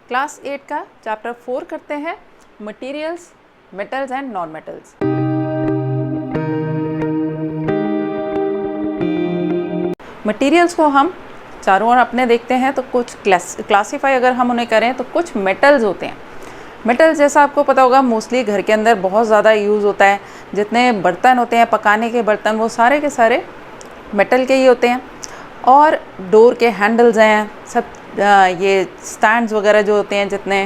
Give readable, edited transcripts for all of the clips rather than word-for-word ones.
Class 8 का chapter 4 करते हैं, materials, metals and non metals. Materials को हम चारों ओर अपने देखते हैं तो कुछ क्लासीफाई अगर हम उन्हें करें तो कुछ मेटल्स होते हैं। मेटल्स जैसा आपको पता होगा मोस्टली घर के अंदर बहुत ज़्यादा यूज़ होता है। जितने बर्तन होते हैं, पकाने के बर्तन, वो सारे के सारे मेटल के ही होते हैं। और डोर के हैंडल्स हैं, सब ये स्टैंड्स वगैरह जो होते हैं, जितने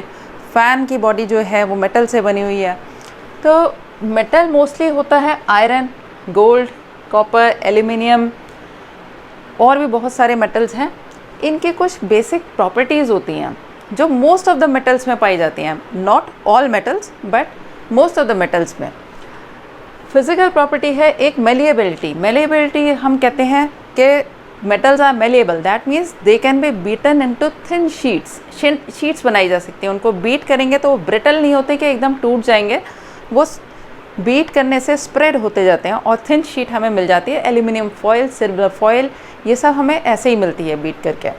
फ़ैन की बॉडी जो है वो मेटल से बनी हुई है। तो मेटल मोस्टली होता है आयरन, गोल्ड, कॉपर, एल्यूमिनियम और भी बहुत सारे मेटल्स हैं। इनके कुछ बेसिक प्रॉपर्टीज़ होती हैं जो मोस्ट ऑफ द मेटल्स में पाई जाती हैं। Not all metals but most of the metals में। फिज़िकल प्रॉपर्टी है एक मेलिएबिलिटी। मेलिएबिलिटी हम कहते हैं कि metals are malleable, that means they can be beaten into thin sheets बनाई जा सकती हैं। उनको बीट करेंगे तो वो ब्रिटल नहीं होते कि एकदम टूट जाएंगे, वो बीट करने से स्प्रेड होते जाते हैं और थिन शीट हमें मिल जाती है। एल्यूमिनियम फॉयल, सिल्वर फॉयल, ये सब हमें ऐसे ही मिलती है बीट करके।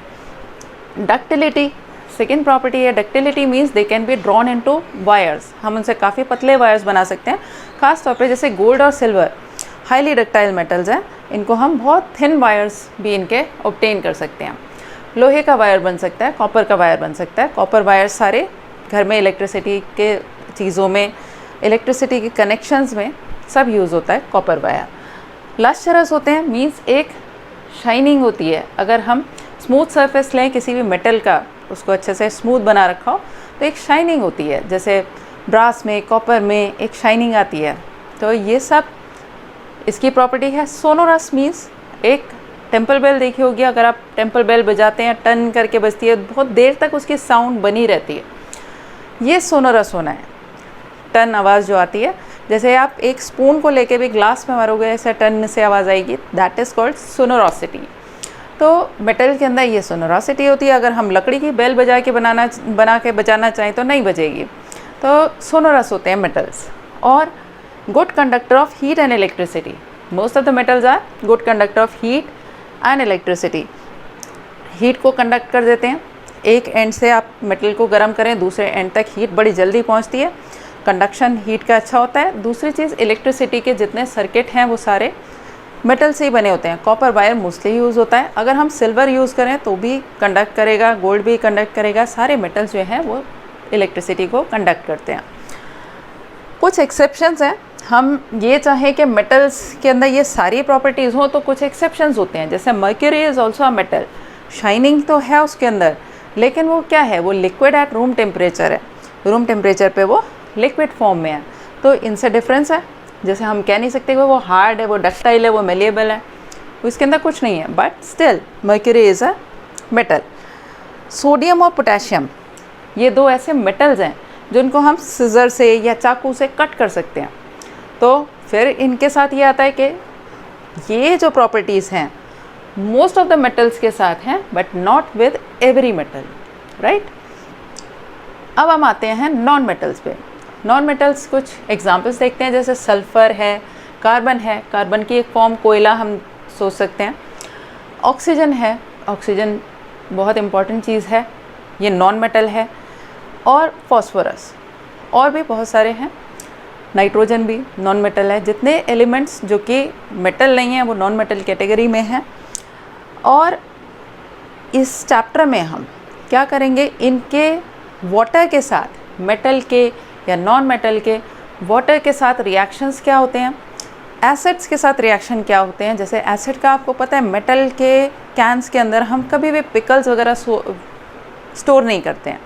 डक्टिलिटी सेकेंड प्रॉपर्टी है। Ductility means they can be drawn into wires. हम उनसे काफ़ी पतले वायर्स बना सकते हैं। खास तौर पे जैसे गोल्ड और सिल्वर हाईली डक्टाइल मेटल्स हैं, इनको हम बहुत थिन वायर्स भी इनके ऑब्टेन कर सकते हैं। लोहे का वायर बन सकता है, कॉपर का वायर बन सकता है। कॉपर वायर सारे घर में इलेक्ट्रिसिटी के चीज़ों में, इलेक्ट्रिसिटी के कनेक्शंस में सब यूज़ होता है कॉपर वायर। लस्ट्रस होते हैं, मीन्स एक शाइनिंग होती है। अगर हम स्मूथ सरफेस लें किसी भी मेटल का, उसको अच्छे से स्मूथ बना रखा हो तो एक शाइनिंग होती है। जैसे ब्रास में, कॉपर में एक शाइनिंग आती है। तो ये सब इसकी प्रॉपर्टी है। सोनोरस मीन्स एक टेम्पल बेल देखी होगी, अगर आप टेम्पल बेल बजाते हैं टन करके बजती है, बहुत देर तक उसकी साउंड बनी रहती है। ये सोनोरस होना है। टन आवाज़ जो आती है, जैसे आप एक स्पून को लेके भी ग्लास में मारोगे ऐसे टन से आवाज़ आएगी, दैट इज़ कॉल्ड सोनोरोसिटी। तो मेटल के अंदर ये सोनोरोसिटी होती है। अगर हम लकड़ी की बेल बना के बजाना चाहें तो नहीं बजेगी। तो सोनोरस होते हैं मेटल्स। और good conductor of heat and electricity. Most of the metals are good conductor of heat and electricity. Heat को कंडक्ट कर देते हैं। एक एंड से आप मेटल को गर्म करें, दूसरे एंड तक हीट बड़ी जल्दी पहुंचती है। कंडक्शन हीट का अच्छा होता है। दूसरी चीज़, इलेक्ट्रिसिटी के जितने सर्किट हैं वो सारे मेटल से ही बने होते हैं। कॉपर वायर मोस्टली यूज़ होता है। अगर हम सिल्वर यूज़ करें तो भी कंडक्ट करेगा, गोल्ड भी कंडक्ट करेगा। सारे मेटल्स जो हैं वो इलेक्ट्रिसिटी को कंडक्ट करते हैं। कुछ एक्सेप्शंस हैं। हम ये चाहें कि मेटल्स के अंदर ये सारी प्रॉपर्टीज़ हों तो कुछ एक्सेप्शंस होते हैं। जैसे mercury is also a metal. Shining तो है उसके अंदर, लेकिन वो क्या है, वो लिक्विड एट रूम टेम्परेचर है। रूम टेम्परेचर पे वो लिक्विड फॉर्म में है। तो इनसे डिफरेंस है। जैसे हम कह नहीं सकते कि वो हार्ड है, वो डक्टाइल है, वो मेलिएबल है, उसके अंदर कुछ नहीं है, but still mercury is a metal. Sodium और पोटेशियम, ये दो ऐसे मेटल्स हैं जिनको हम सिजर से या चाकू से कट कर सकते हैं। तो फिर इनके साथ ये आता है कि ये जो प्रॉपर्टीज़ हैं मोस्ट ऑफ द मेटल्स के साथ हैं, but not with every metal, right. अब हम आते हैं नॉन मेटल्स पे। नॉन मेटल्स कुछ एग्जांपल्स देखते हैं। जैसे सल्फ़र है, कार्बन है, कार्बन की एक फॉर्म कोयला हम सोच सकते हैं। ऑक्सीजन है, ऑक्सीजन बहुत इम्पॉर्टेंट चीज़ है, ये नॉन मेटल है। और फॉस्फोरस, और भी बहुत सारे हैं। नाइट्रोजन भी नॉन मेटल है। जितने एलिमेंट्स जो कि मेटल नहीं हैं वो नॉन मेटल कैटेगरी में हैं। और इस चैप्टर में हम क्या करेंगे, इनके वाटर के साथ, मेटल के या नॉन मेटल के वाटर के साथ रिएक्शंस क्या होते हैं, एसिड्स के साथ रिएक्शन क्या होते हैं। जैसे एसिड का आपको पता है, मेटल के कैंस के अंदर हम कभी भी पिकल्स वगैरह स्टोर नहीं करते हैं।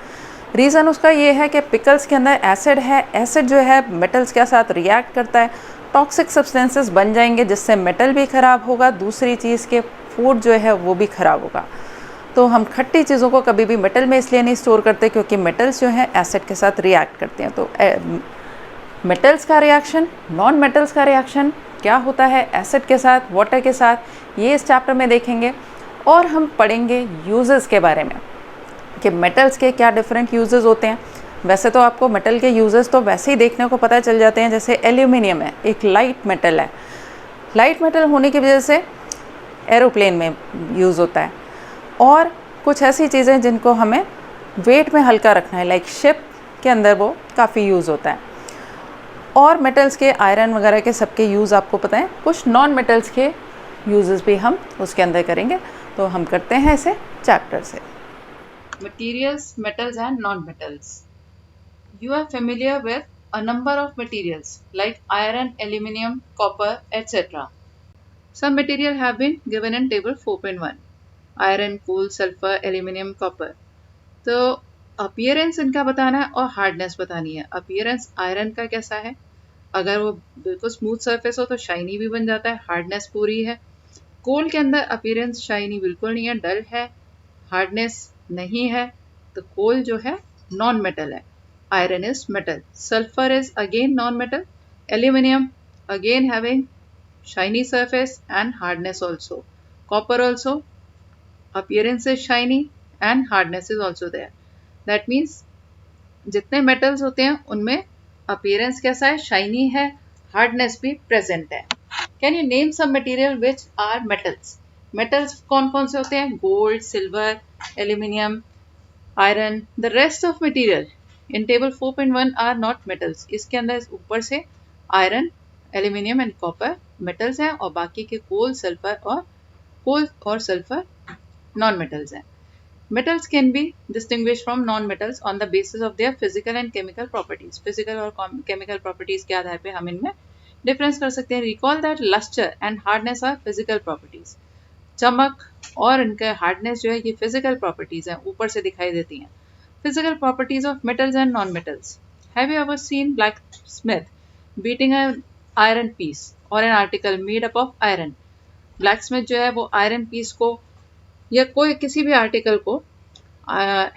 रीज़न उसका ये है कि पिकल्स के अंदर एसिड है। एसिड जो है मेटल्स के साथ रिएक्ट करता है, टॉक्सिक सब्सटेंसेस बन जाएंगे जिससे मेटल भी ख़राब होगा। दूसरी चीज़ के फूड जो है वो भी ख़राब होगा। तो हम खट्टी चीज़ों को कभी भी मेटल में इसलिए नहीं स्टोर करते क्योंकि मेटल्स जो हैं एसिड के साथ रिएक्ट करते हैं। तो मेटल्स का रिएक्शन, नॉन मेटल्स का रिएक्शन क्या होता है एसिड के साथ, वाटर के साथ, ये इस चैप्टर में देखेंगे। और हम पढ़ेंगे यूजेस के बारे में कि मेटल्स के क्या डिफरेंट यूजेस होते हैं। वैसे तो आपको मेटल के यूजेस तो वैसे ही देखने को पता चल जाते हैं। जैसे एल्यूमिनियम है, एक लाइट मेटल है। लाइट मेटल होने की वजह से एरोप्लेन में यूज़ होता है। और कुछ ऐसी चीज़ें जिनको हमें वेट में हल्का रखना है, लाइक शिप के अंदर वो काफ़ी यूज़ होता है। और मेटल्स के आयरन वगैरह के सबके यूज़ आपको पता है, कुछ नॉन मेटल्स के यूजेस भी हम उसके अंदर करेंगे। तो हम करते हैं इसे चैप्टर से। Materials, metals and non metals. You are familiar with a number of materials like iron, aluminium, copper, etc. Some material have been given in table 4.1. Iron, coal, sulfur, aluminium, copper. तो appearance इनका बताना है और hardness बतानी है। Appearance iron का कैसा है, अगर वो बिल्कुल स्मूथ सरफेस हो तो शाइनी भी बन जाता है, हार्डनेस पूरी है। कोल के अंदर अपीयरेंस शाइनी बिल्कुल नहीं है, डल है, हार्डनेस नहीं है, तो कोल जो है नॉन मेटल है। Iron is metal. Sulfur is again non-metal. Aluminium again having shiny surface and hardness also. Copper also appearance is shiny and hardness is also there. That means जितने metals होते हैं उनमें appearance कैसा है, shiny है, hardness भी present है। Can you name some material which are metals? Metals कौन कौन से होते हैं? Gold, silver, aluminium, iron. The rest of material in table 4.1 are not metals. इसके अंदर ऊपर से iron, aluminium and copper metals हैं और बाकी के coal, sulfur non metals हैं। Metals can be distinguished from non metals on the basis of their physical and chemical properties. Physical और chemical properties के आधार पे हम इनमें difference कर सकते हैं। Recall that luster and hardness are physical properties. चमक और इनका हार्डनेस जो है ये फिजिकल प्रॉपर्टीज हैं, ऊपर से दिखाई देती हैं। Physical properties of metals and non-metals. Have you ever seen blacksmith beating an iron piece or an article made up of iron? Blacksmith जो है वो आयरन पीस को या कोई किसी भी आर्टिकल को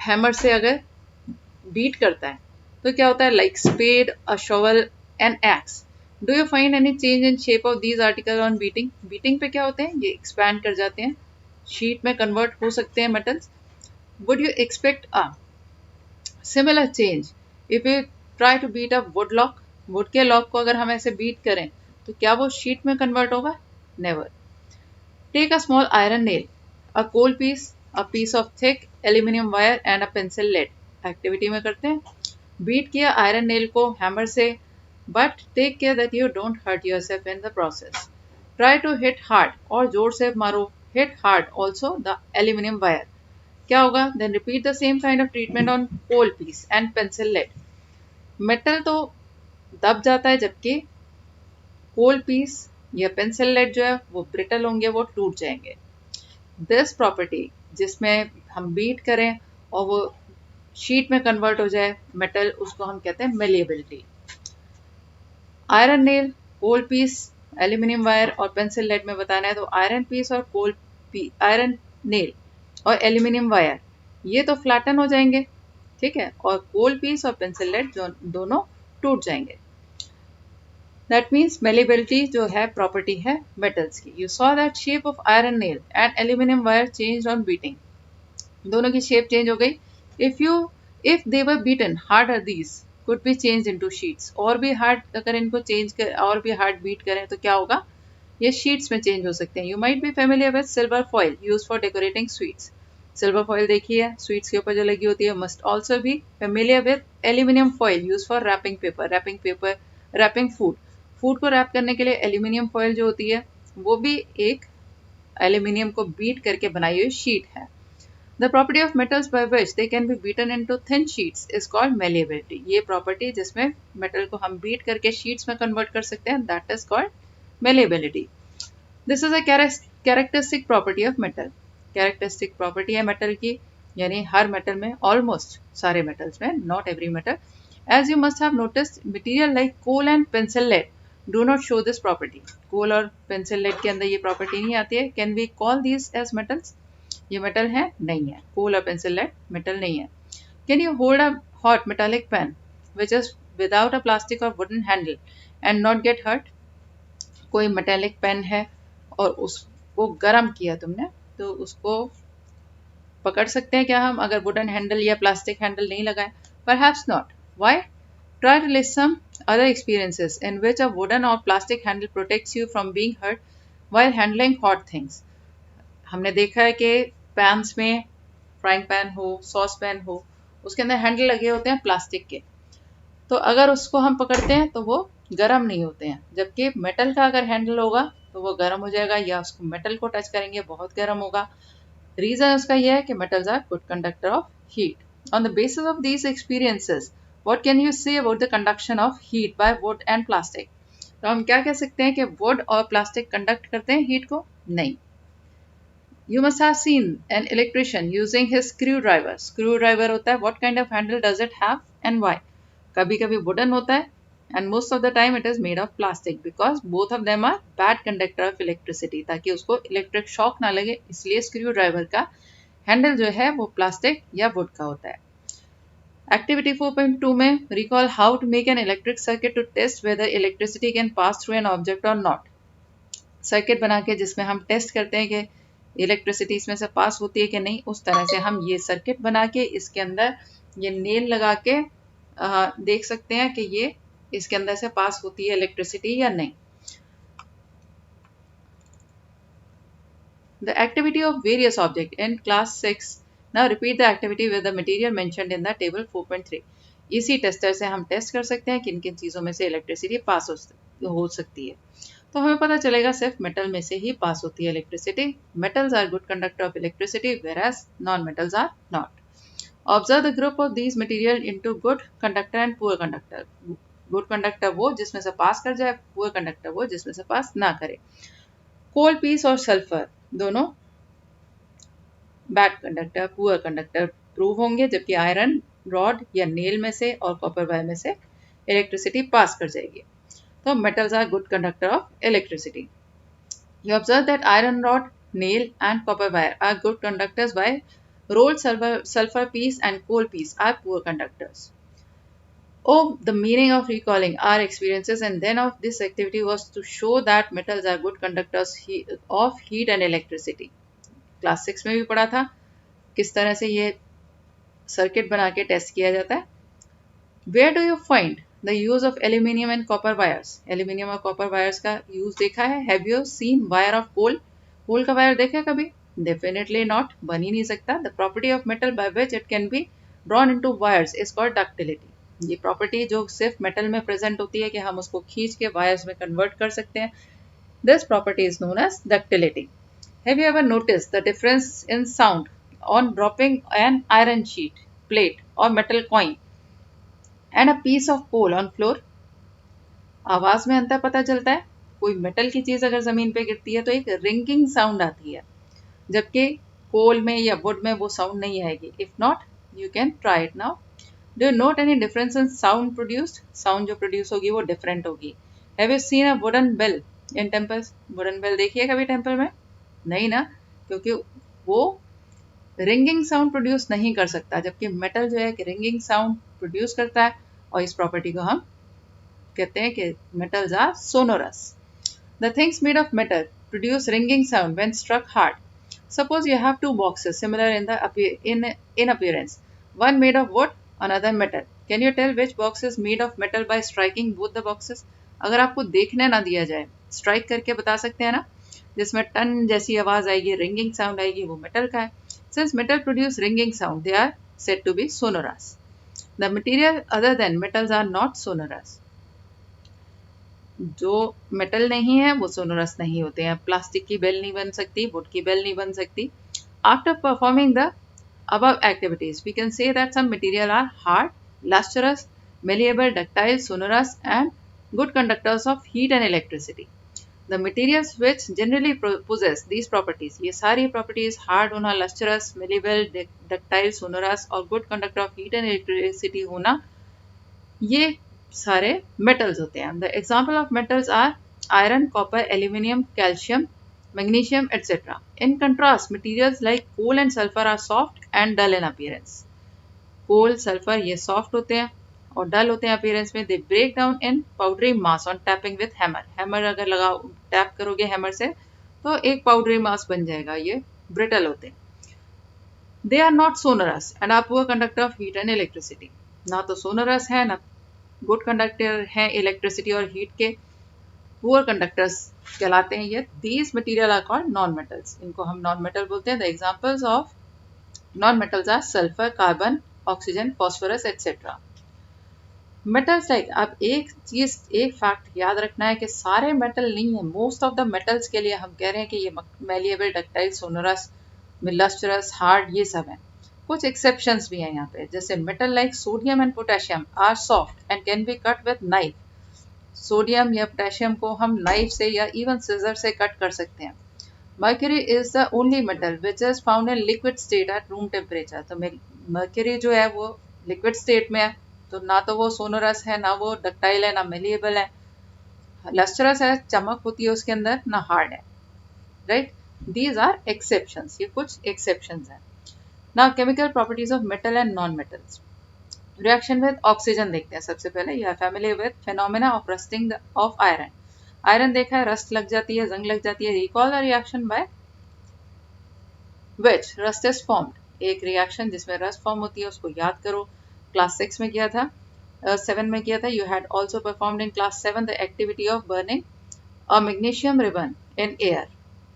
हैमर से अगर बीट करता है तो क्या होता है, like spade, a shovel and axe. Do you find any change in shape of these article on beating? Beating पे क्या होते हैं, ये एक्सपैंड कर जाते हैं, शीट में कन्वर्ट हो सकते हैं metals. Would you expect a similar change if you try to beat a wood lock? Wood के लॉक को अगर हम ऐसे बीट करें तो क्या वो शीट में कन्वर्ट होगा? Never. Take a small iron nail, a coal piece, a piece of thick aluminium wire and a pencil lead. Activity में करते हैं, बीट किया आयरन नेल को हैमर से, but take care that you don't hurt yourself in the process. Try to hit hard, और जोर से मारो, hit hard also the aluminium wire. क्या होगा? Then repeat the same kind of treatment on coal piece and pencil lead. Metal तो दब जाता है, जबकि कोल पीस या पेंसिल लेड जो है वो ब्रिटल होंगे, वो टूट जाएंगे। दिस प्रॉपर्टी जिसमें हम बीट करें और वो शीट में कन्वर्ट हो जाए मेटल, उसको हम कहते हैं मेलिएबिलिटी। आयरन नेल, कोल पीस, एल्यूमिनियम वायर और पेंसिल लेड में बताना है तो आयरन पीस और आयरन नेल और एल्यूमिनियम वायर ये तो फ्लैटन हो जाएंगे, ठीक है, और कोल पीस और पेंसिल लेड जो दोनों टूट जाएंगे। दैट मीन्स मेलिएबिलिटी जो है प्रॉपर्टी है मेटल्स की। You saw that shape of iron nail and aluminium wire change on beating. दोनों की शेप चेंज हो गई। If they were beaten harder these could be changed into sheets। और भी हार्ड अगर इनको चेंज कर और भी हार्ड बीट करें तो क्या होगा, ये शीट्स में चेंज हो सकते हैं। You might be familiar with silver foil use for decorating sweets. Silver foil देखी है, स्वीट्स के ऊपर जो लगी होती है। Must also be familiar with aluminium foil use for wrapping food. Food को रैप करने के लिए एल्यूमिनियम फॉइल जो होती है वो भी एक एल्यूमिनियम को बीट करके बनाई हुई शीट है। The property of metals by which they can be beaten into thin sheets is called malleability। ये प्रॉपर्टी जिसमें मेटल को हम बीट करके शीट्स में कन्वर्ट कर सकते हैं, that is called malleability। This is a characteristic property of metal। characteristic property है मेटल की, यानी हर मेटल में, ऑलमोस्ट सारे मेटल्स में, not every metal। As you must have noticed, material like coal and pencil lead do not show this property। कोल और pencil lead के अंदर ये प्रॉपर्टी नहीं आती है। Can we call these as metals? ये मेटल है? नहीं है। कोल और पेंसिल लेड मेटल नहीं है। Can you hold a hot metallic pan which is without a plastic और wooden handle and not get hurt? कोई मेटालिक पेन है और उसको गर्म किया तुमने, तो उसको पकड़ सकते हैं क्या हम अगर वुडन हैंडल या प्लास्टिक हैंडल नहीं लगाए? Perhaps not. Why? Try to list some other experiences in which a wooden और plastic handle protects you from being hurt while handling hot things. हमने देखा है कि पैन्स में, फ्राइंग पैन हो, सॉस पैन हो, उसके अंदर हैंडल लगे होते हैं प्लास्टिक के, तो अगर उसको हम पकड़ते हैं तो वो गर्म नहीं होते हैं, जबकि मेटल का अगर हैंडल होगा तो वो गर्म हो जाएगा, या उसको मेटल को टच करेंगे बहुत गर्म होगा। रीजन उसका यह है कि metals are good conductor of heat. On the basis of these experiences what can you say about the conduction of heat by wood and plastic? तो हम क्या कह सकते हैं कि वुड और प्लास्टिक कंडक्ट करते हैं हीट को? नहीं। You must have seen an electrician using his screwdriver. Screwdriver होता है, what kind of handle does it have and why? कभी कभी wooden होता है, and most of the time it is made of plastic because both of them are bad conductor of electricity, ताकि उसको electric shock ना लगे, इसलिए screwdriver का handle जो है वो plastic या wood का होता है। Activity 4.2 में recall how to make an electric circuit to test whether electricity can pass through an object or not. Circuit बना के जिसमें हम टेस्ट करते हैं कि इलेक्ट्रिसिटी इसमें से पास होती है कि नहीं, उस तरह से हम ये सर्किट बना के इसके अंदर ये नेल लगा के देख सकते हैं कि ये इसके अंदर से पास होती है इलेक्ट्रिसिटी या नहीं। The activity of various object in class 6। Now repeat the activity with the material mentioned in the table 4.3। इसी टेस्टर से हम टेस्ट कर सकते हैं किन किन चीज़ों में से इलेक्ट्रिसिटी पास हो सकती है। तो हमें पता चलेगा सिर्फ मेटल में से ही पास होती है electricity. Metals are good conductor of electricity whereas non metals are not. Observe the group of these material into good conductor and poor conductor. Good conductor वो जिसमें से पास कर जाए, पुअर कंडक्टर वो जिसमें से पास ना करे। कोल पीस और सल्फर दोनों bad conductor, poor conductor prove होंगे, जबकि आयरन रॉड या नेल में से और कॉपर वायर में से इलेक्ट्रिसिटी पास कर जाएगी। So metals are good conductor of electricity. You observe that iron rod, nail and copper wire are good conductors while rolled sulfur piece and coal piece are poor conductors. Oh, the meaning of recalling our experiences and then of this activity was to show that metals are good conductors of heat and electricity. Class 6 में भी पढ़ा था किस तरह से ये circuit बना के टेस्ट किया जाता है। Where do you find the use of aluminium and copper wires? Aluminium और copper wires का use देखा है? Have you seen wire of coal? coal का wire देखा कभी? Definitely not, बन ही नहीं सकता। The property of metal by which it can be drawn into wires is called ductility. ये property जो सिर्फ metal में present होती है कि हम उसको खींच के wires में convert कर सकते हैं, this property is known as ductility. Have you ever noticed the difference in sound on dropping an iron sheet, plate or metal coin and a piece of coal on floor? आवाज में अंतर पता चलता है। कोई मेटल की चीज अगर जमीन पे गिरती है तो एक रिंगिंग साउंड आती है, जबकि कोल में या वुड में वो साउंड नहीं आएगी। If not you can try it now. Do you note any difference in sound produced? Sound जो प्रोड्यूस होगी वो डिफरेंट होगी। Have you seen a wooden bell in temples? Wooden bell देखी है कभी टेम्पल में? नहीं ना, क्योंकि वो रिंगिंग साउंड प्रोड्यूस नहीं कर सकता, जबकि मेटल जो है कि रिंगिंग साउंड प्रोड्यूस करता है, और इस प्रॉपर्टी को हम कहते हैं कि metals are sonorous. The things made of metal produce ringing sound when struck hard. Suppose you have two boxes similar in appearance, one made of wood, another metal. Can you tell which box is made of metal by striking both the boxes? अगर आपको देखने ना दिया जाए, strike करके बता सकते हैं ना, जिसमें टन जैसी आवाज आएगी, रिंगिंग साउंड आएगी, वो मेटल का है। Since metal produce ringing sound, they are said to be sonorous. The material other than metals are not sonorous. जो मेटल नहीं है वो सोनोरस नहीं होते हैं। प्लास्टिक की बेल नहीं बन सकती, वुड की बेल नहीं बन सकती। After performing the above activities, we can say that some material are hard, lustrous, malleable, ductile, sonorous, and good conductors of heat and electricity. The materials which generally possess these properties, ये सारी properties hard होना, lustrous, malleable, ductile, sonorous और good conductor of heat and electricity होना, ये सारे metals होते हैं। The example of metals are iron, copper, aluminium, calcium, magnesium, etc. In contrast, materials like coal and sulfur are soft and dull in appearance. Coal, sulfur ये soft होते हैं और डल होते हैं अपीयरेंस में। They break down in powdery mass on tapping with hammer. Hammer अगर लगाओ, tap करोगे हैमर से तो एक पाउडरी मास बन जाएगा। ये ब्रिटल होते हैं। They are not sonorous and are poor conductor of heat and electricity. ना तो सोनरस है ना गुड कंडक्टर है इलेक्ट्रिसिटी और हीट के, पुअर कंडक्टर्स कहलाते हैं ये। These material are called non metals, इनको हम नॉन मेटल बोलते हैं। The examples of non metals are sulphur, carbon, oxygen, phosphorus etcetera. Metals like, अब एक चीज, एक फैक्ट याद रखना है कि सारे मेटल नहीं है। मोस्ट ऑफ द मेटल्स के लिए हम कह रहे हैं कि ये malleable, ductile, sonorous, lustrous, hard, ये सब है। कुछ एक्सेप्शंस भी हैं यहाँ पे, जैसे metal like sodium and potassium are soft and can be cut with knife. Sodium या पोटेशियम को हम नाइफ से या इवन सीजर से कट कर सकते हैं। Mercury is the only metal which is found in liquid state at room temperature. तो मर्क्यूरी जो है वो लिक्विड स्टेट में है, तो ना तो वो सोनोरस है, ना वो डक्टाइल है, ना मेलिएबल है। लस्ट्रस है, चमक होती है उसके अंदर, ना हार्ड है, राइट। दीज आर एक्सेप्शंस, ये कुछ एक्सेप्शंस हैं। Now chemical properties of metal and non metals. Reaction with oxygen देखते हैं सबसे पहले। You are familiar with phenomena of rusting of iron. Iron देखा है, रस्ट लग जाती है, जंग लग जाती है। Recall the reaction by which rust is formed. एक रिएक्शन जिसमें रस्ट फॉर्म होती है उसको याद करो, क्लास 6 में किया था, 7 में किया था। You had also performed in class 7 the activity of burning a magnesium ribbon in air.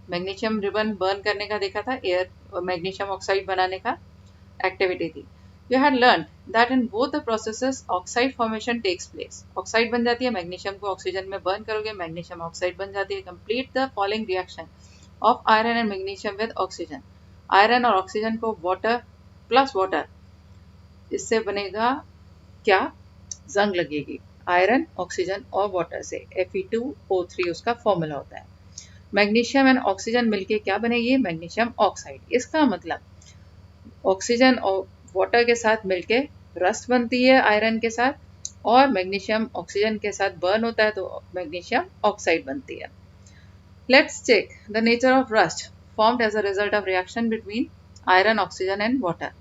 Magnesium ribbon burn करने का देखा था, एयर मैग्नीशियम ऑक्साइड बनाने का एक्टिविटी थी। You had learned that in both the processes oxide formation takes place. Oxide बन जाती है, मैग्नीशियम को ऑक्सीजन में बर्न करोगे, मैग्नीशियम ऑक्साइड बन जाती है। Complete the following reaction of iron and magnesium with oxygen. Iron और ऑक्सीजन को वाटर प्लस वाटर, इससे बनेगा क्या, जंग लगेगी। आयरन, ऑक्सीजन और वाटर से Fe2O3 उसका फॉर्मूला होता है। मैग्नीशियम एंड ऑक्सीजन मिलके क्या बनेगी, मैग्नीशियम ऑक्साइड। इसका मतलब ऑक्सीजन और वाटर के साथ मिलके रस्ट बनती है आयरन के साथ, और मैग्नीशियम ऑक्सीजन के साथ बर्न होता है तो मैग्नीशियम ऑक्साइड बनती है। Let's check the nature of rust formed as a result of reaction between iron, oxygen and water.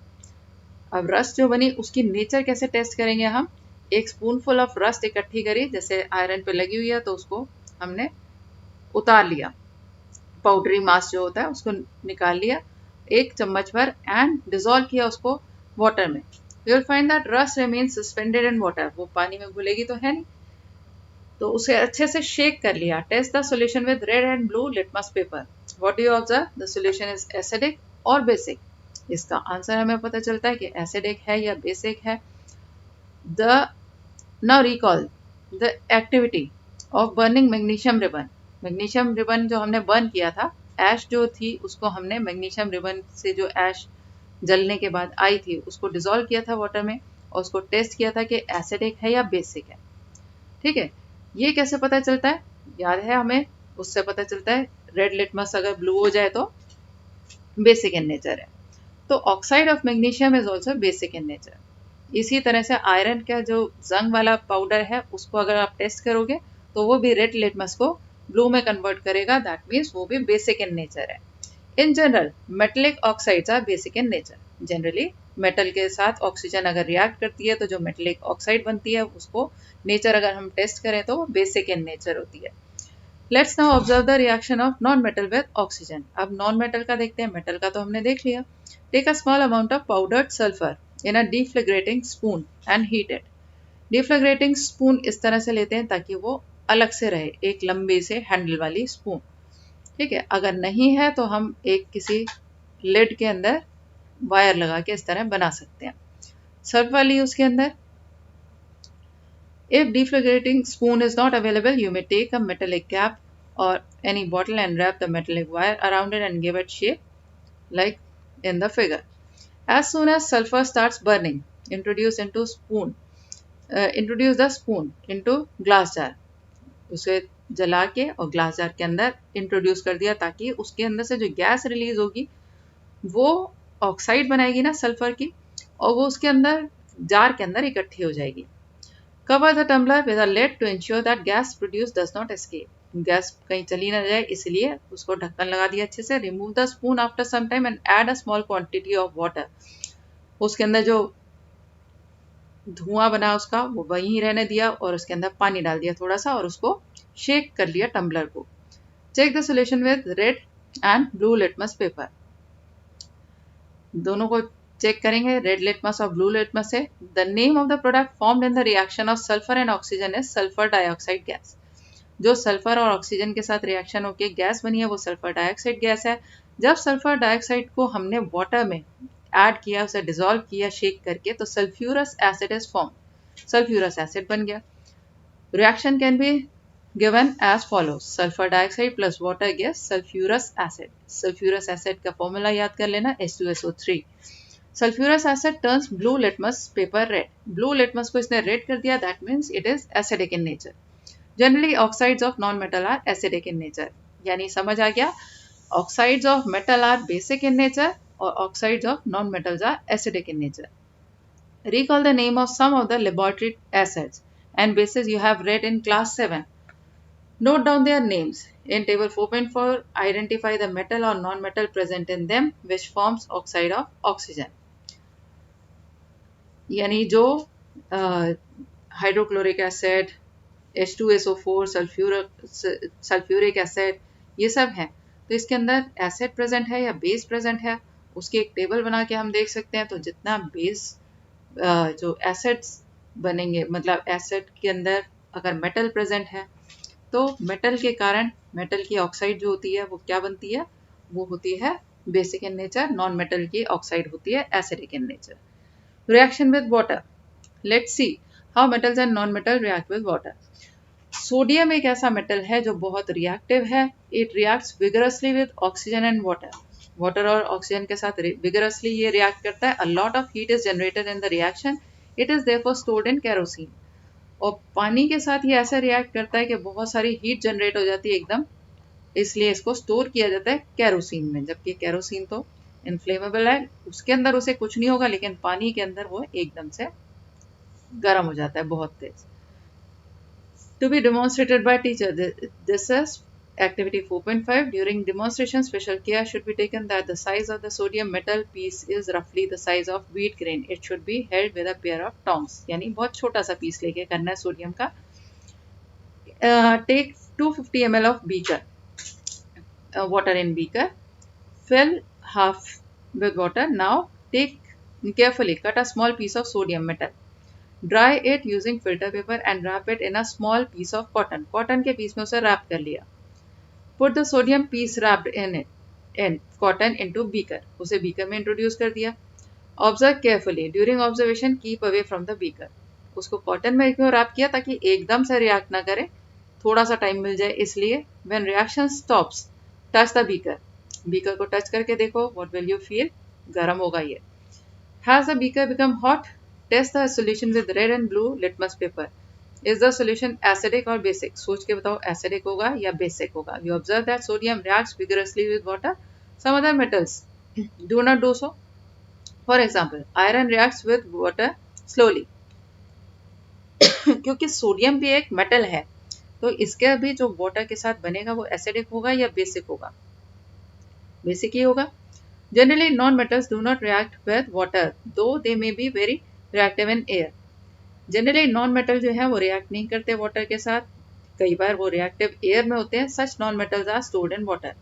अब रस्ट जो बनी उसकी नेचर कैसे टेस्ट करेंगे हम। एक स्पूनफुल ऑफ रस्ट इकट्ठी करी, जैसे आयरन पे लगी हुई है तो उसको हमने उतार लिया, पाउडरी मास जो होता है उसको निकाल लिया एक चम्मच भर, एंड डिजोल्व किया उसको वाटर में। You will find that rust remains suspended in water. वो पानी में घुलेगी तो है नहीं, तो उसे अच्छे से शेक कर लिया। Test the solution with red and blue litmus paper. What do you observe, the solution is acidic और बेसिक। इसका आंसर हमें पता चलता है कि एसिडिक है या बेसिक है। The now recall the activity of burning magnesium ribbon. Magnesium ribbon जो हमने बर्न किया था, ऐश जो थी उसको हमने मैग्नीशियम रिबन से, जो ऐश जलने के बाद आई थी, उसको डिसॉल्व किया था वाटर में और उसको टेस्ट किया था कि एसिडिक है या बेसिक है। ठीक है, ये कैसे पता चलता है, याद है हमें, उससे पता चलता है रेड लिटमस अगर ब्लू हो जाए तो बेसिक इन नेचर है। तो oxide of magnesium is also basic in nature. इसी तरह से आयरन का जो जंग वाला पाउडर है उसको अगर आप टेस्ट करोगे तो वो भी रेड लिटमस को ब्लू में कन्वर्ट करेगा, दैट मीन्स वो भी बेसिक इन नेचर है। In general metallic oxides are basic in nature. Generally metal के साथ ऑक्सीजन अगर रिएक्ट करती है तो जो मेटेलिक ऑक्साइड बनती है उसको नेचर अगर हम टेस्ट करें तो वो बेसिक इन नेचर होती है। Let's now observe the reaction of non metal with oxygen. अब नॉन मेटल का देखते हैं, मेटल का तो हमने देख लिया। Take a small amount of powdered sulphur in a deflagrating spoon and heat it. Deflagrating spoon इस तरह से लेते हैं ताकि वो अलग से रहे, एक लंबी से हैंडल वाली स्पून। ठीक है, अगर नहीं है तो हम एक किसी लिड के अंदर वायर लगा के इस तरह बना सकते हैं। सर्फ वाली उसके अंदर। If deflagrating spoon is not available, you may take a metallic cap or any bottle and wrap the metallic wire around it and give it shape like in the figure. As soon as sulfur starts burning, introduce the spoon into glass jar. उसे जला के और glass jar के अंदर introduce कर दिया ताकि उसके अंदर से जो गैस रिलीज होगी वो ऑक्साइड बनाएगी ना सल्फर की, और वो उसके अंदर जार के अंदर इकट्ठी हो जाएगी। Cover the tumbler with a lid to ensure that gas produced does not escape. Gas कहीं चली ना जाए इसलिए उसको ढक्कन लगा दिया अच्छे से। Remove the spoon after some time and add a small quantity of water. उसके अंदर जो धुआं बना उसका वो वहीं रहने दिया और उसके अंदर पानी डाल दिया थोड़ा सा और उसको शेक कर लिया टम्बलर को। Check the solution with red and blue litmus paper. दोनों को चेक करेंगे, रेड लिटमस और ब्लू लिटमस से। The name of the product formed in the reaction of sulphur and oxygen is sulphur dioxide gas. जो sulphur और oxygen के साथ reaction होकर गैस बनी है वो सल्फर डाइऑक्साइड गैस है। जब सल्फर डाइऑक्साइड को हमने वाटर में ऐड किया, उसे डिसॉल्व किया शेक करके, तो sulphurous acid is form, sulphurous acid बन गया। Reaction can be given as follows: sulfur dioxide plus water gas sulfurous acid। sulfurous acid का फॉर्मूला याद कर लेना, H2SO3। sulfurous acid turns blue litmus paper red। blue litmus को इसने red कर दिया, that means it is acidic in nature। generally oxides of non metal are acidic in nature। यानी समझ आ गया, oxides of metal are basic in nature और oxides of non metals are acidic in nature। recall the name of some of the laboratory acids and bases you have read in class 7। Note down their names. In table 4.4, identify the metal or non-metal present in them which forms oxide of oxygen। यानी जो hydrochloric acid, H2SO4, sulphuric acid, ये सब हैं, तो इसके अंदर acid present है या बेस प्रेजेंट है, उसकी एक टेबल बना के हम देख सकते हैं। तो जितना बेस जो एसिड्स बनेंगे, मतलब एसिड के अंदर अगर मेटल प्रेजेंट है तो मेटल के कारण मेटल की ऑक्साइड जो होती है वो क्या बनती है, वो होती है basic in nature. Non metal की ऑक्साइड होती है acidic in nature. Reaction with water, let's see how metals and non metal react with water. Sodium एक ऐसा मेटल है जो बहुत रिएक्टिव है। It reacts vigorously with oxygen and water. Water और ऑक्सीजन के साथ विगरसली ये रिएक्ट करता है। A lot of heat is generated in the reaction. It is therefore stored in kerosene. और पानी के साथ ये ऐसा रिएक्ट करता है कि बहुत सारी हीट जनरेट हो जाती है एकदम, इसलिए इसको स्टोर किया जाता है केरोसिन में। जबकि केरोसिन तो इनफ्लेमेबल है, उसके अंदर उसे कुछ नहीं होगा, लेकिन पानी के अंदर वो एकदम से गर्म हो जाता है बहुत तेज। To be demonstrated by teacher, this is activity 4.5। during demonstration special care should be taken that the size of the sodium metal piece is roughly the size of wheat grain। it should be held with a pair of tongs। यानी बहुत छोटा सा piece लेके करना है sodium का। take 250 ml of beaker, water in beaker, fill half with water। now take carefully cut a small piece of sodium metal, dry it using filter paper and wrap it in a small piece of cotton। cotton के piece में उसे wrap कर लिया। Put the sodium piece wrapped in cotton into beaker। उसे beaker में introduce कर दिया। Observe carefully during observation, keep away from the beaker। उसको cotton में क्यों wrap किया, ताकि एकदम से react ना करे, थोड़ा सा टाइम मिल जाए इसलिए। When reaction stops, touch the beaker। beaker को touch करके देखो, what will you feel? गर्म होगा ये। Has the beaker become hot? Test the solution with red and blue litmus paper। Is the solution acidic or basic? सोच के बताओ acidic होगा या basic होगा। You observe that sodium reacts vigorously with water। Some other metals do not do so। For example, iron reacts with water slowly। क्योंकि sodium भी एक metal है, तो इसके भी जो वाटर के साथ बनेगा वो एसिडिक होगा या बेसिक होगा, बेसिक ही होगा। Generally, non-metals do not react with water, though they may be very reactive in air। Generally non metal जो है वो रिएक्ट नहीं करते वाटर के साथ, कई बार वो रिएक्टिव एयर में होते हैं। Such non metals are stored in water.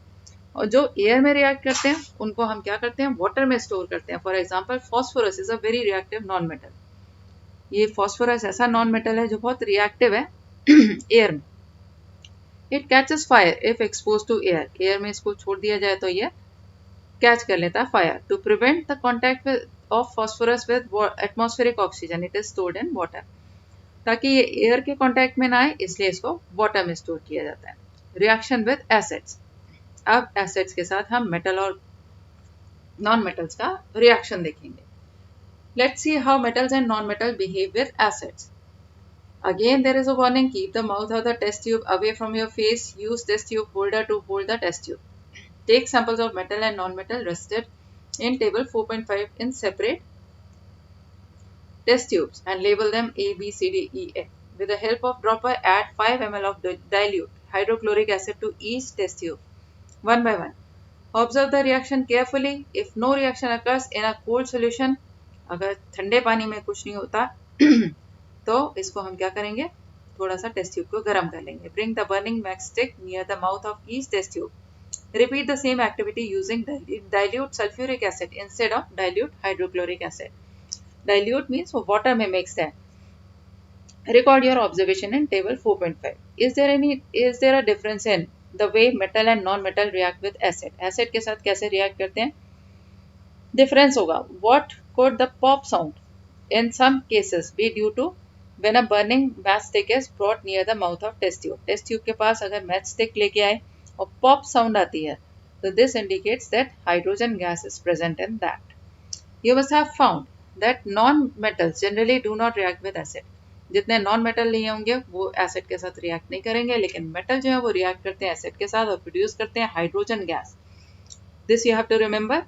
और जो एयर में रिएक्ट करते हैं उनको हम क्या करते हैं, वाटर में स्टोर करते हैं। For example phosphorus is a very reactive non metal. ये फॉस्फोरस ऐसा नॉन मेटल है जो बहुत रिएक्टिव है एयर में। It catches fire if expose to air. Air में इसको छोड़ दिया जाए तो ये कैच कर लेता है fire. To prevent the contact of phosphorus with atmospheric oxygen, it is stored in water। ताकि ये एयर के कांटेक्ट में ना आए, इसलिए इसको वाटर में स्टोर किया जाता है। रिएक्शन विद एसिड्स, अब एसिड्स के साथ हम मेटल और नॉन मेटल्स का रिएक्शन देखेंगे। Let's see how metals and non metal behave with acids. Again there is a warning, keep the mouth of the test tube away from your face. Use test tube holder to hold the test tube. Take samples of metal and non metal rested in table 4.5 in separate test tubes and label them A, B, C, D, E, F. With the help of dropper, add 5 ml of dilute hydrochloric acid to each test tube one by one। Observe the reaction carefully। If no reaction occurs in a cold solution, अगर ठंडे पानी में कुछ नहीं होता तो इसको हम क्या करेंगे, थोड़ा सा टेस्ट ट्यूब को गर्म कर लेंगे। Bring the burning matchstick near the mouth of each test tube। Repeat the same activity using dilute sulfuric acid instead of dilute hydrochloric acid। Dilute means वो water में mixed है। Record your observation in table 4.5। Is there a difference in the way metal and non-metal react with acid? Acid के साथ कैसे react करते हैं? Difference होगा. What could the pop sound in some cases be due to when a burning matchstick is brought near the mouth of test tube. Test tube के पास अगर match stick लेके आए और पॉप साउंड आती है, तो this indicates that hydrogen gas is present in that. You must have found that non-metals generally do not react with acid. जितने नॉन मेटल नहीं होंगे वो एसिड के साथ रिएक्ट नहीं करेंगे, लेकिन मेटल जो है वो रिएक्ट करते हैं एसिड के साथ और प्रोड्यूस करते हैं hydrogen gas. This you have to remember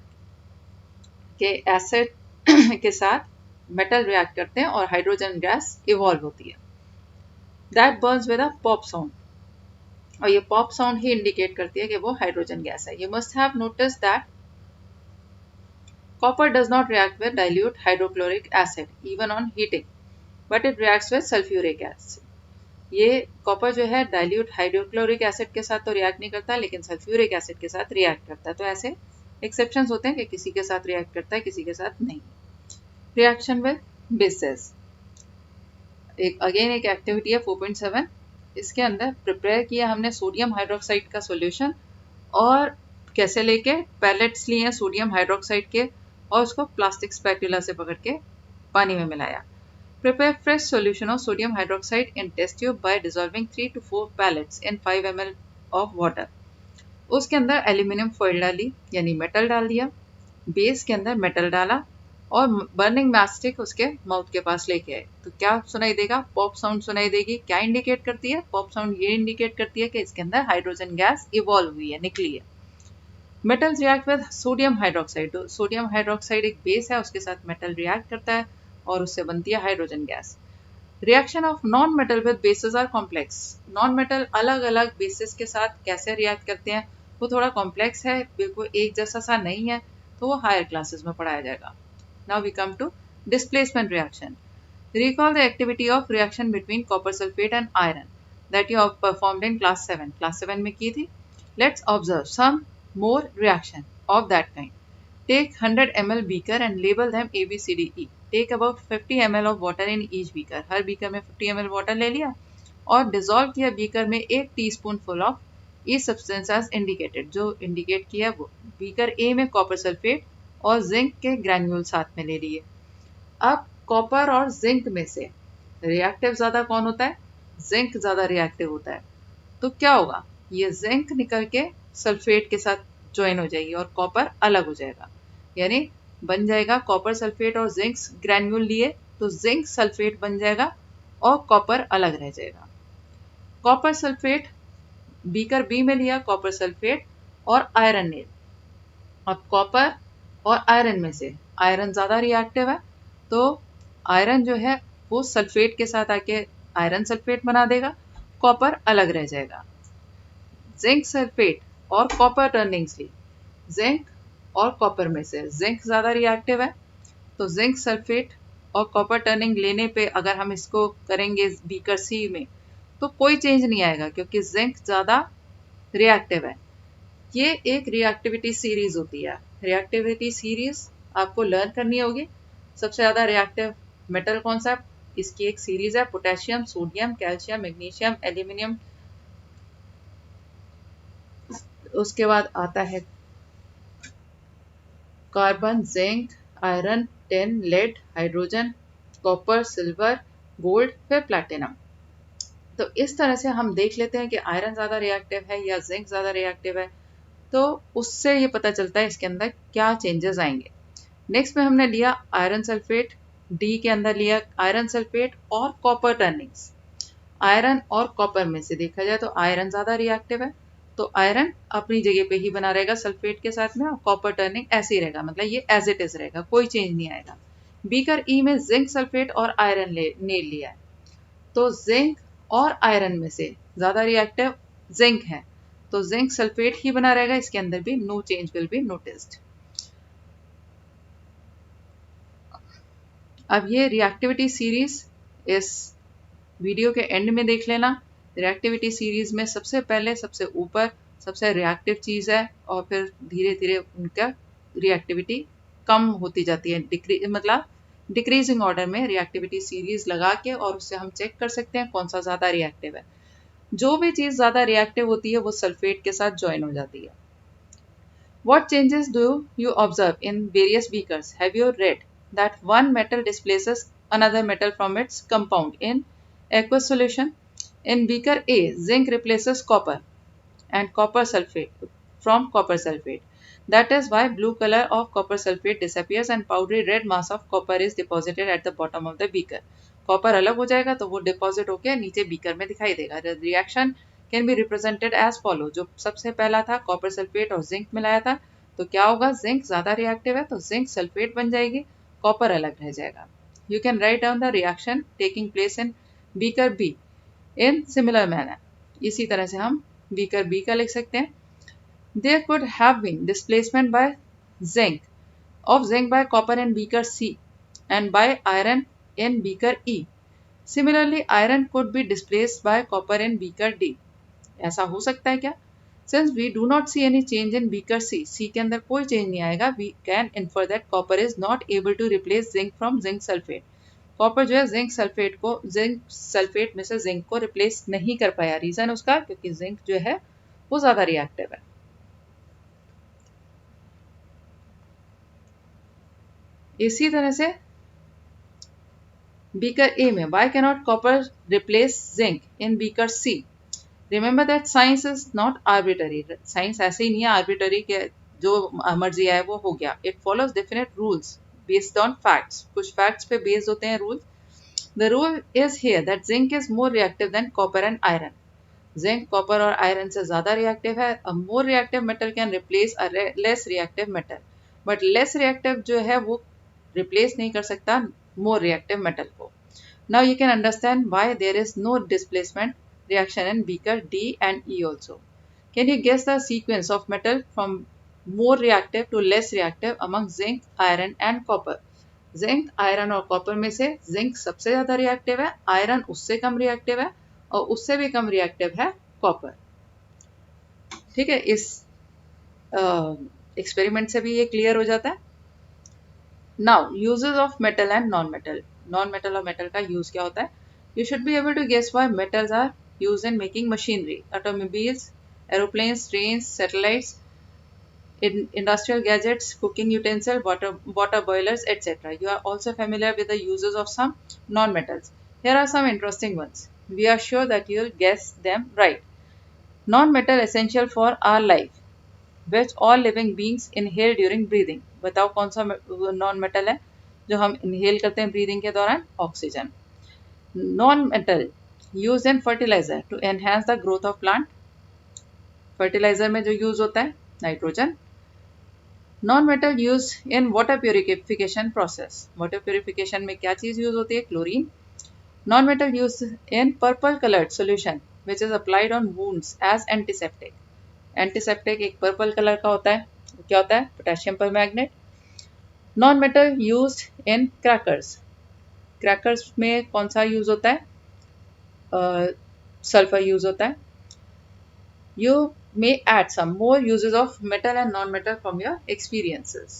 कि एसिड के साथ मेटल रिएक्ट करते हैं और हाइड्रोजन गैस इवॉल्व होती है. That Burns with a pop sound, और ये पॉप साउंड ही इंडिकेट करती है कि वो हाइड्रोजन गैस है. You must have notice that copper does not react with dilute hydrochloric acid even on heating, but it reacts with sulfuric acid. ये copper जो है डाइल्यूट हाइड्रोक्लोरिक एसिड के साथ तो रिएक्ट नहीं करता, लेकिन सल्फ्यूरिक एसिड के साथ रिएक्ट करता है. तो ऐसे एक्सेप्शंस होते हैं कि किसी के साथ रिएक्ट करता है, किसी के साथ नहीं. रिएक्शन विद बेसेस एक एक्टिविटी है 4.7. इसके अंदर प्रिपेयर किया हमने सोडियम हाइड्रोक्साइड का सॉल्यूशन, और कैसे लेके पैलेट्स लिए सोडियम हाइड्रोक्साइड के और उसको प्लास्टिक स्पैटुला से पकड़ के पानी में मिलाया. Prepare fresh solution of sodium hydroxide in test tube by dissolving 3 to 4 pellets in 5 ml of water. उसके अंदर एल्यूमिनियम फॉइल डाली, यानी मेटल डाल दिया, बेस के अंदर मेटल डाला और बर्निंग मैस्टिक उसके माउथ के पास लेके आए. तो क्या सुनाई देगा? पॉप साउंड सुनाई देगी. क्या इंडिकेट करती है पॉप साउंड? ये इंडिकेट करती है कि इसके अंदर हाइड्रोजन गैस इवॉल्व हुई है, निकली है. Metals react with sodium hydroxide. Sodium hydroxide एक बेस है, उसके साथ मेटल रिएक्ट करता है और उससे बनती है hydrogen gas. Reaction of non metal with bases are complex. Non metal अलग अलग बेसिस के साथ कैसे रिएक्ट करते हैं वो थोड़ा कॉम्प्लेक्स है, बिल्कुल एक जैसा सा नहीं है, तो वो हायर क्लासेस में पढ़ाया जाएगा. Now we come to displacement reaction. Recall the activity of reaction between copper sulfate and iron that you have performed in class 7. Class 7 में की थी. Let's observe some more reaction of that kind. Take 100 ml beaker and label them A, B, C, D, E. Take about 50 ml of water in each beaker. Her beaker में 50 ml water ले लिया और dissolve किया beaker में 1 teaspoonful of each substance as indicated. जो indicate किया वो beaker A में copper sulfate और zinc के granules साथ में ले लिए. अब कॉपर और जिंक में से रिएक्टिव ज्यादा कौन होता है? जिंक ज्यादा रिएक्टिव होता है. तो क्या होगा? ये जिंक निकल के सल्फेट के साथ ज्वाइन हो जाएगी और कॉपर अलग हो जाएगा, यानी बन जाएगा कॉपर सल्फेट और जिंक ग्रैन्यूल लिए तो जिंक सल्फेट बन जाएगा और कॉपर अलग रह जाएगा. कॉपर सल्फेट बीकर बी में लिया कॉपर सल्फेट और आयरन ने. अब कॉपर और आयरन में से आयरन ज्यादा रिएक्टिव है, तो आयरन जो है वो सल्फेट के साथ आके आयरन सल्फेट बना देगा, कॉपर अलग रह जाएगा. जिंक सल्फेट और कॉपर टर्निंग्स ली. जिंक और कॉपर में से जिंक ज़्यादा रिएक्टिव है, तो जिंक सल्फेट और कॉपर टर्निंग लेने पे अगर हम इसको करेंगे बीकर सी में तो कोई चेंज नहीं आएगा, क्योंकि जिंक ज़्यादा रिएक्टिव है. ये एक रिएक्टिविटी सीरीज होती है. रिएक्टिविटी सीरीज आपको लर्न करनी होगी. सबसे ज़्यादा रिएक्टिव मेटल कौन सा है? इसकी एक सीरीज है, potassium, sodium, calcium, magnesium, aluminium. उसके बाद आता है carbon, zinc, iron, tin, lead, hydrogen, copper, silver, gold, फिर प्लैटिनम. तो इस तरह से हम देख लेते हैं कि आयरन ज़्यादा रिएक्टिव है या जिंक ज़्यादा रिएक्टिव है, तो उससे ये पता चलता है इसके अंदर क्या चेंजेस आएंगे. नेक्स्ट में हमने लिया आयरन सल्फेट. डी के अंदर लिया आयरन सल्फेट और कॉपर टर्निंग्स. आयरन और कॉपर में से देखा जाए तो आयरन ज़्यादा रिएक्टिव है, तो आयरन अपनी जगह पे ही बना रहेगा सल्फेट के साथ में, और कॉपर टर्निंग ऐसे ही रहेगा, मतलब ये एज इट इज रहेगा, कोई चेंज नहीं आएगा. बीकर ई में जिंक सल्फेट और आयरन ने लिया है, तो जिंक और आयरन में से ज़्यादा रिएक्टिव जिंक है, तो जिंक सल्फेट ही बना रहेगा, इसके अंदर भी no change will be noticed. अब ये रिएक्टिविटी सीरीज इस वीडियो के एंड में देख लेना. रिएक्टिविटी सीरीज में सबसे पहले सबसे ऊपर सबसे रिएक्टिव चीज़ है, और फिर धीरे धीरे उनका रिएक्टिविटी कम होती जाती है, मतलब डिक्रीजिंग ऑर्डर में रिएक्टिविटी सीरीज लगा के, और उससे हम चेक कर सकते हैं कौन सा ज़्यादा रिएक्टिव है. जो भी चीज़ ज़्यादा रिएक्टिव होती है वो सल्फेट के साथ ज्वाइन हो जाती है. What changes do you observe in various beakers? Have you read that one metal displaces another metal from its compound in aqueous solution? In beaker A, zinc replaces copper and copper sulfate from copper sulfate. That is why blue color of copper sulfate disappears and powdery red mass of copper is deposited at the bottom of the beaker. Copper अलग हो जाएगा तो वो deposit होके नीचे beaker में दिखाई देगा. The reaction can be represented as follow. जो सबसे पहला था कॉपर सल्फेट और जिंक मिलाया था तो क्या होगा, जिंक ज्यादा रिएक्टिव है तो जिंक सल्फेट बन जाएगी, कॉपर अलग रह जाएगा. You can write down the reaction taking place in beaker B in similar manner. इसी तरह से हम beaker B का लिख सकते हैं. There could have been displacement by zinc by copper in beaker C and by iron in beaker E. Similarly, iron could be displaced by copper in beaker D. ऐसा हो सकता है क्या? Since we do not see any change in beaker C के अंदर कोई change नहीं आएगा, we can infer that copper is not able to replace zinc from zinc sulfate. Copper जो है जिंक सल्फेट में से जिंक को रिप्लेस नहीं कर पाया. रीजन उसका क्योंकि जिंक जो है वो ज्यादा रिएक्टिव है. इसी तरह से बीकर ए में why cannot copper replace zinc in beaker C? Remember that science is not arbitrary. Science ऐसे ही नहीं है आर्बिटरी के जो मर्जी आए वो हो गया. It follows definite rules based on facts. कुछ facts पे based होते हैं rules. The rule is here that zinc is more reactive than copper and iron. Zinc, copper और iron से ज़्यादा reactive है. A more reactive metal can replace a less reactive metal. But less reactive जो है वो replace नहीं कर सकता more reactive metal को. Now you can understand why there is no displacement reaction in beaker D and E also. Can you guess the sequence of metal from more reactive to less reactive among zinc, iron and copper? Zinc, iron और copper में से zinc सबसे ज्यादा reactive है, iron उससे कम reactive है और उससे भी कम रिएक्टिव है कॉपर. ठीक है, इस एक्सपेरिमेंट से भी ये क्लियर हो जाता है. Now uses of metal and non metal. Non metal और मेटल का यूज क्या होता है? You should be able to guess why metals are used in making machinery, automobiles, aeroplanes, trains, satellites, in industrial gadgets, cooking utensil, water boilers, etc. You are also familiar with the uses of some non-metals. Here are some interesting ones. We are sure that you will guess them right. Non-metal essential for our life, which all living beings inhale during breathing. बताओ कौन सा non-metal है जो हम inhale करते हैं breathing के दौरान? Oxygen. Non-metal used in fertilizer to enhance the growth of plant. Fertilizer में जो use होता है nitrogen. Non-metal used in water purification process. Water purification में क्या चीज यूज होती है? Chlorine. Non-metal used in purple colored solution which is applied on wounds as antiseptic. Antiseptic एक पर्पल कलर का होता है. क्या होता है? Potassium permanganate. Non-metal used in crackers. Crackers में कौन सा यूज होता है? सल्फर यूज होता है. You may add some more uses of metal and non-metal from your experiences.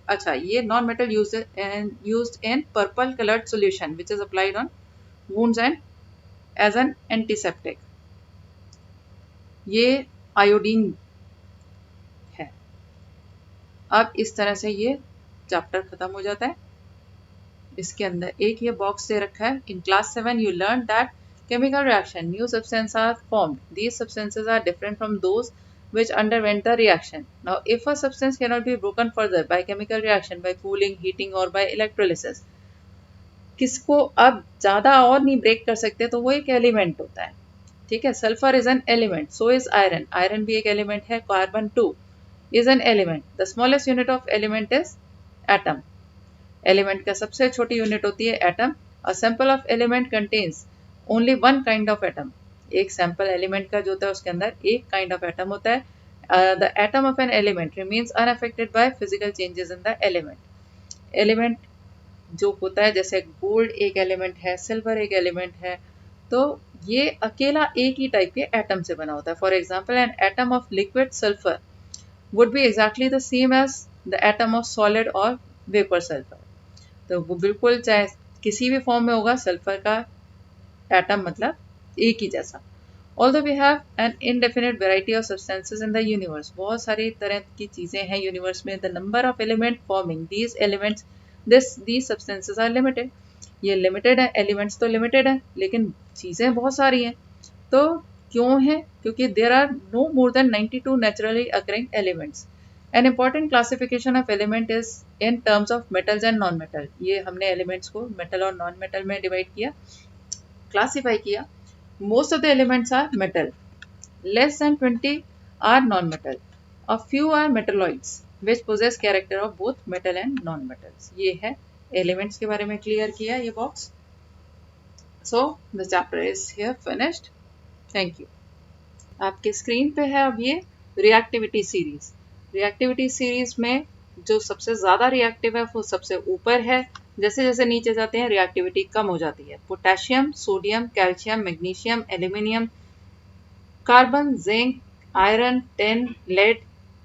अच्छा, ये non-metal used in purple colored solution which is applied on wounds and as an antiseptic. ये iodine है. अब इस तरह से ये चैप्टर खत्म हो जाता है. इसके अंदर एक ये बॉक्स दे रखा है. In class 7 you learned that chemical reaction, new substances are formed. These substances are different from those which underwent the reaction. Now, if a substance cannot be broken further by chemical reaction, by cooling, heating or by electrolysis, किसको अब ज़्यादा और नहीं break कर सकते तो वो एक एलिमेंट होता है. ठीक है, sulphur is an element, so is iron. Iron भी एक एलिमेंट है. Carbon 2 is an element. The smallest unit of element is atom. Element का सबसे छोटी यूनिट होती है atom. A sample of element contains only one kind of atom. एक sample element का जो होता है उसके अंदर एक काइंड ऑफ एटम होता है. The atom of an element remains unaffected by physical changes in the element. Element जो होता है जैसे गोल्ड एक एलिमेंट है, सिल्वर एक एलिमेंट है, तो ये अकेला एक ही टाइप के एटम से बना होता है. For example an atom of liquid sulphur would be exactly the same as the atom of solid और वेपर सल्फर. तो वो बिल्कुल चाहे किसी भी फॉर्म में होगा, सल्फर का एटम मतलब एक ही जैसा. Although we have an indefinite variety of substances in the universe, बहुत सारी तरह की चीजें हैं यूनिवर्स में, the number of element forming these elements, these substances are limited. ये लिमिटेड है, एलिमेंट्स तो लिमिटेड है, लेकिन चीजें बहुत सारी हैं. तो क्यों है? क्योंकि there are no more than 92 naturally occurring elements. An important classification of element is in terms of metals and non-metal. ये हमने elements को metal और non-metal में divide किया, classify किया. Most of the elements are metal. Less than 20 are non-metal. A few are metalloids, which possess character of both metal and non-metals. ये है elements के बारे में clear किया ये box. So the chapter is here finished. Thank you. आपके screen पे है अब ये रिएक्टिविटी सीरीज. रिएक्टिविटी सीरीज में जो सबसे ज्यादा रिएक्टिव है वो सबसे ऊपर है. जैसे जैसे नीचे जाते हैं रिएक्टिविटी कम हो जाती है. Potassium, sodium, calcium, magnesium, aluminium, carbon, zinc, iron, tin, lead,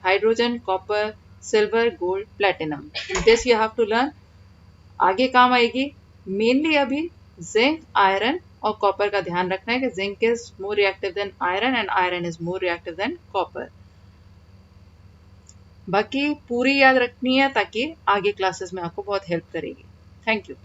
hydrogen, copper, silver, gold, platinum. This you have to learn. आगे काम आएगी. मेनली अभी जिंक, आयरन और कॉपर का ध्यान रखना है कि zinc is more reactive than iron and iron is more reactive than copper. बाकी पूरी याद रखनी है ताकि आगे क्लासेस में आपको बहुत हेल्प करेगी. Thank you.